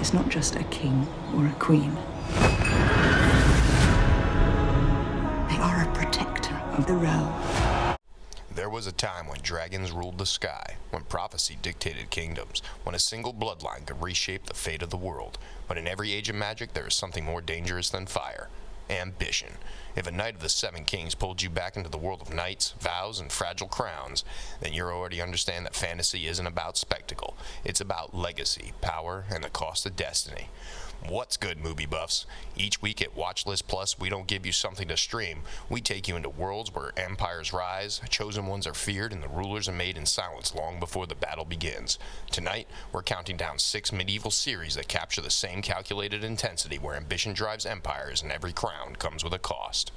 is not just a king or a queen. They are a protector of the realm. There was a time when dragons ruled the sky, when prophecy dictated kingdoms, when a single bloodline could reshape the fate of the world. But in every age of magic, there is something more dangerous than fire: ambition. If a knight of the Seven Kings pulled you back into the world of knights, vows, and fragile crowns, then you already understand that fantasy isn't about spectacle. It's about legacy, power, and the cost of destiny. What's good, movie buffs? Each week at Watchlist Plus, we don't give you something to stream. We take you into worlds where empires rise, chosen ones are feared, and the rulers are made in silence long before the battle begins. Tonight, we're counting down 6 medieval series that capture the same calculated intensity where ambition drives empires and every crown comes with a cost.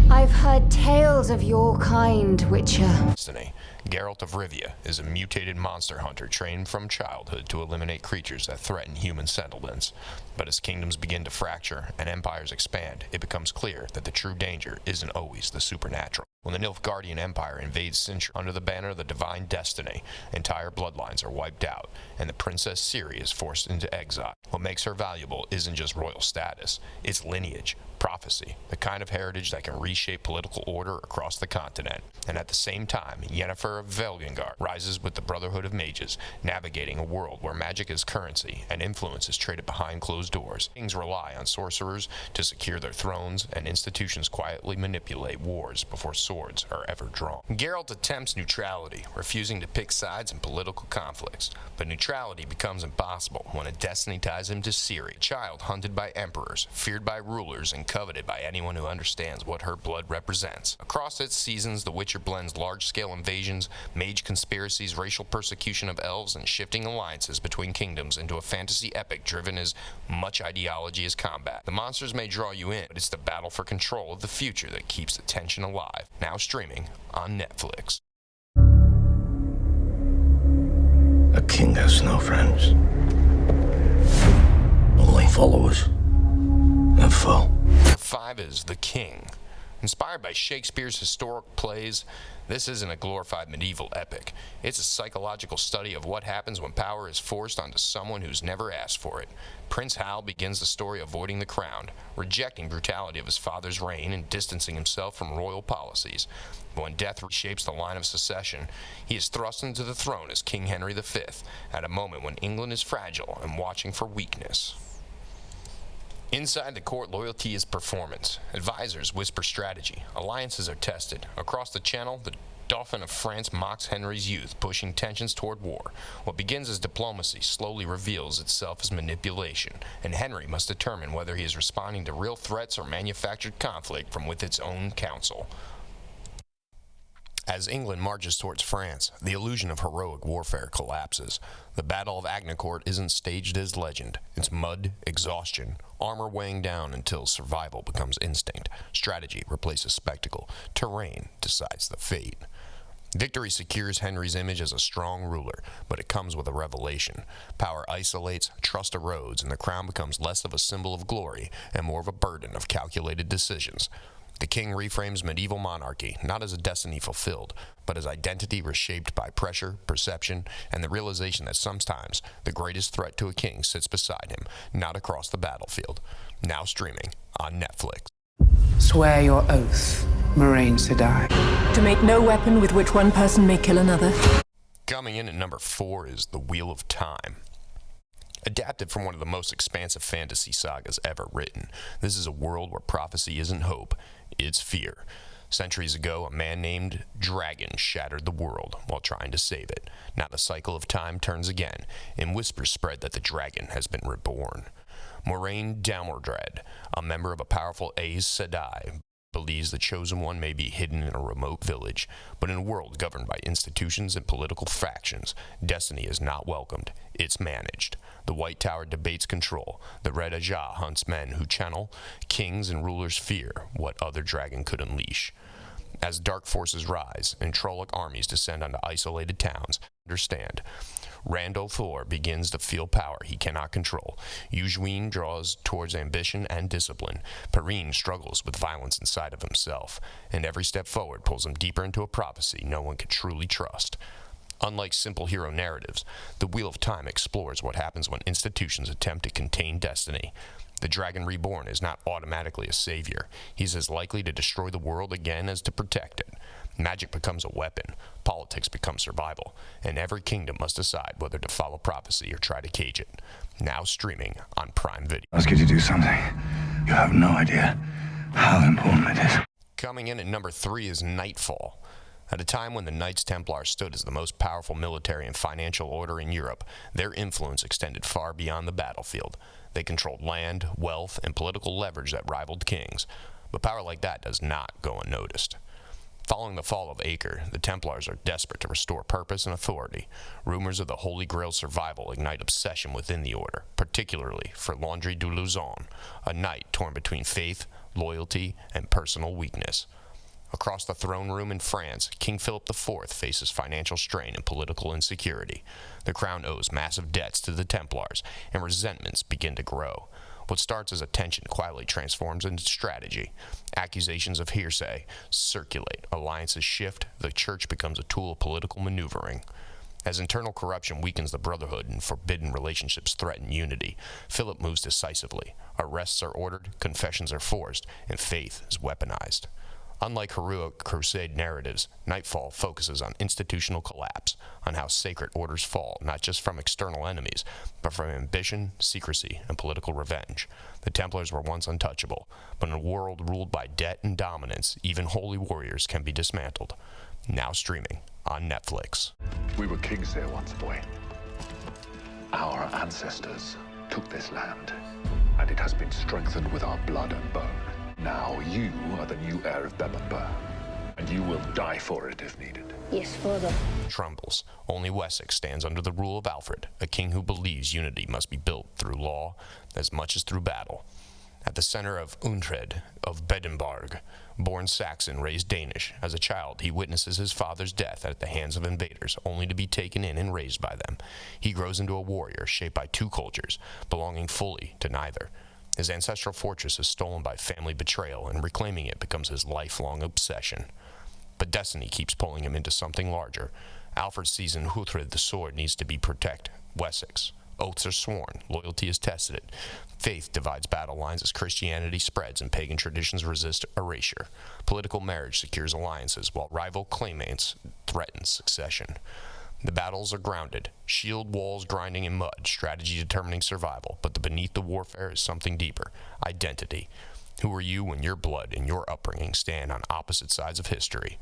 I've heard tales of your kind, Witcher. Destiny. Geralt of Rivia is a mutated monster hunter trained from childhood to eliminate creatures that threaten human settlements. But as kingdoms begin to fracture and empires expand, it becomes clear that the true danger isn't always the supernatural. When the Nilfgaardian Empire invades Sintra under the banner of the divine destiny, entire bloodlines are wiped out, and the Princess Ciri is forced into exile. What makes her valuable isn't just royal status, it's lineage, prophecy, the kind of heritage that can reshape political order across the continent. And at the same time, Yennefer of Velgengard rises with the Brotherhood of Mages, navigating a world where magic is currency and influence is traded behind closed doors. Kings rely on sorcerers to secure their thrones, and institutions quietly manipulate wars before swords are ever drawn. Geralt attempts neutrality, refusing to pick sides in political conflicts. But neutrality becomes impossible when a destiny ties him to Ciri, a child hunted by emperors, feared by rulers, and coveted by anyone who understands what her blood represents. Across its seasons, The Witcher blends large-scale invasions, mage conspiracies, racial persecution of elves, and shifting alliances between kingdoms into a fantasy epic driven as much ideology as combat. The monsters may draw you in, but it's the battle for control of the future that keeps the tension alive. Now streaming on Netflix. A king has no friends, only followers and foe. 5 is The King. Inspired by Shakespeare's historic plays, this isn't a glorified medieval epic. It's a psychological study of what happens when power is forced onto someone who's never asked for it. Prince Hal begins the story avoiding the crown, rejecting brutality of his father's reign and distancing himself from royal policies. But when death reshapes the line of succession, he is thrust into the throne as King Henry V, at a moment when England is fragile and watching for weakness. Inside the court, loyalty is performance. Advisors whisper strategy. Alliances are tested. Across the channel, the Dauphin of France mocks Henry's youth, pushing tensions toward war. What begins as diplomacy slowly reveals itself as manipulation, and Henry must determine whether he is responding to real threats or manufactured conflict from within its own council. As England marches towards France, the illusion of heroic warfare collapses. The Battle of Agincourt isn't staged as legend. It's mud, exhaustion, armor weighing down until survival becomes instinct. Strategy replaces spectacle. Terrain decides the fate. Victory secures Henry's image as a strong ruler, but it comes with a revelation. Power isolates, trust erodes, and the crown becomes less of a symbol of glory and more of a burden of calculated decisions. The king reframes medieval monarchy, not as a destiny fulfilled, but as identity reshaped by pressure, perception, and the realization that sometimes the greatest threat to a king sits beside him, not across the battlefield. Now streaming on Netflix. Swear your oath, Moraine Sedai. To make no weapon with which one person may kill another. Coming in at number 4 is The Wheel of Time. Adapted from one of the most expansive fantasy sagas ever written, this is a world where prophecy isn't hope, it's fear. Centuries ago, a man named Dragon shattered the world while trying to save it. Now the cycle of time turns again, and whispers spread that the dragon has been reborn. Moraine Damordred, a member of a powerful Aes Sedai, believes the chosen one may be hidden in a remote village, but in a world governed by institutions and political factions, destiny is not welcomed, it's managed. The White Tower debates control, the Red Ajah hunts men who channel, kings and rulers fear what other dragon could unleash. As dark forces rise and Trolloc armies descend onto isolated towns, understand, Randall Thor begins to feel power he cannot control. Eugene draws towards ambition and discipline. Perrine struggles with violence inside of himself, and every step forward pulls him deeper into a prophecy no one can truly trust. Unlike simple hero narratives, The Wheel of Time explores what happens when institutions attempt to contain destiny. The Dragon Reborn is not automatically a savior. He's as likely to destroy the world again as to protect it. Magic becomes a weapon, politics becomes survival, and every kingdom must decide whether to follow prophecy or try to cage it. Now streaming on Prime Video. Ask you to do something. You have no idea how important it is. Coming in at number 3 is Nightfall. At a time when the Knights Templar stood as the most powerful military and financial order in Europe, their influence extended far beyond the battlefield. They controlled land, wealth, and political leverage that rivaled kings. But power like that does not go unnoticed. Following the fall of Acre, the Templars are desperate to restore purpose and authority. Rumors of the Holy Grail's survival ignite obsession within the order, particularly for Landry de Luzon, a knight torn between faith, loyalty, and personal weakness. Across the throne room in France, King Philip IV faces financial strain and political insecurity. The crown owes massive debts to the Templars, and resentments begin to grow. What starts as a tension quietly transforms into strategy. Accusations of hearsay circulate, alliances shift, the church becomes a tool of political maneuvering. As internal corruption weakens the brotherhood and forbidden relationships threaten unity, Philip moves decisively. Arrests are ordered, confessions are forced, and faith is weaponized. Unlike heroic crusade narratives, Nightfall focuses on institutional collapse, on how sacred orders fall, not just from external enemies, but from ambition, secrecy, and political revenge. The Templars were once untouchable, but in a world ruled by debt and dominance, even holy warriors can be dismantled. Now streaming on Netflix. We were kings here once, boy. Our ancestors took this land, and it has been strengthened with our blood and bone. Now you are the new heir of Bebbanburg, and you will die for it if needed. Yes, father. Trumbles. Only Wessex stands under the rule of Alfred, a king who believes unity must be built through law as much as through battle. At the center of Uhtred of Bebbanburg, born Saxon, raised Danish, as a child he witnesses his father's death at the hands of invaders, only to be taken in and raised by them. He grows into a warrior shaped by two cultures, belonging fully to neither. His ancestral fortress is stolen by family betrayal, and reclaiming it becomes his lifelong obsession. But destiny keeps pulling him into something larger. Alfred sees in Uhtred the sword needs to be protect Wessex. Oaths are sworn, loyalty is tested. Faith divides battle lines as Christianity spreads and pagan traditions resist erasure. Political marriage secures alliances, while rival claimants threaten succession. The battles are grounded, shield walls grinding in mud, strategy determining survival, but beneath the warfare is something deeper, identity. Who are you when your blood and your upbringing stand on opposite sides of history?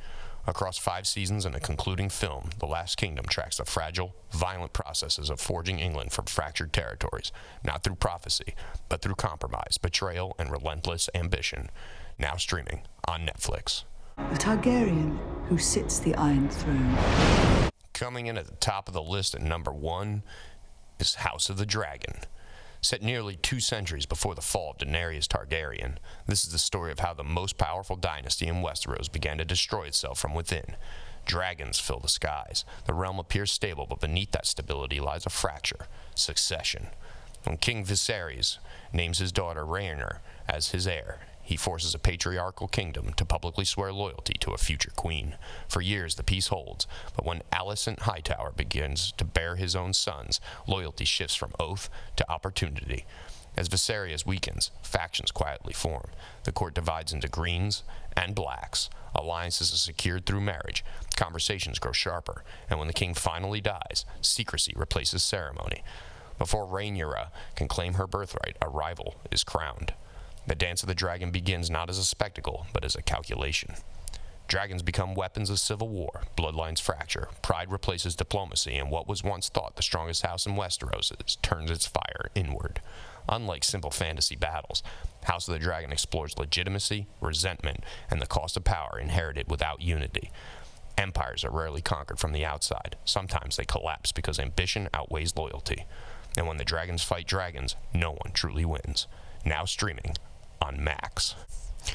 Across 5 seasons and a concluding film, The Last Kingdom tracks the fragile, violent processes of forging England from fractured territories, not through prophecy, but through compromise, betrayal, and relentless ambition. Now streaming on Netflix. The Targaryen who sits the Iron Throne. Coming in at the top of the list at number 1 is House of the Dragon. Set nearly 2 centuries before the fall of Daenerys Targaryen, this is the story of how the most powerful dynasty in Westeros began to destroy itself from within. Dragons fill the skies. The realm appears stable, but beneath that stability lies a fracture: succession. When King Viserys names his daughter Rhaenyra as his heir, he forces a patriarchal kingdom to publicly swear loyalty to a future queen. For years, the peace holds, but when Alicent Hightower begins to bear his own sons, loyalty shifts from oath to opportunity. As Viserys weakens, factions quietly form. The court divides into greens and blacks. Alliances are secured through marriage. Conversations grow sharper, and when the king finally dies, secrecy replaces ceremony. Before Rhaenyra can claim her birthright, a rival is crowned. The Dance of the Dragon begins not as a spectacle, but as a calculation. Dragons become weapons of civil war, bloodlines fracture, pride replaces diplomacy, and what was once thought the strongest house in Westeros turns its fire inward. Unlike simple fantasy battles, House of the Dragon explores legitimacy, resentment, and the cost of power inherited without unity. Empires are rarely conquered from the outside. Sometimes they collapse because ambition outweighs loyalty. And when the dragons fight dragons, no one truly wins. Now streaming on Max.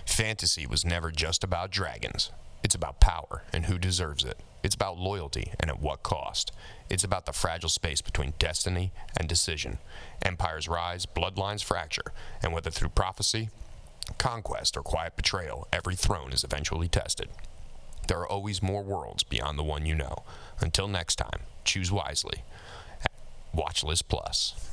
Fantasy was never just about dragons. It's about power and who deserves it. It's about loyalty and at what cost. It's about the fragile space between destiny and decision. Empires rise, bloodlines fracture, and whether through prophecy, conquest, or quiet betrayal, every throne is eventually tested. There are always more worlds beyond the one you know. Until next time, choose wisely. Watchlist Plus.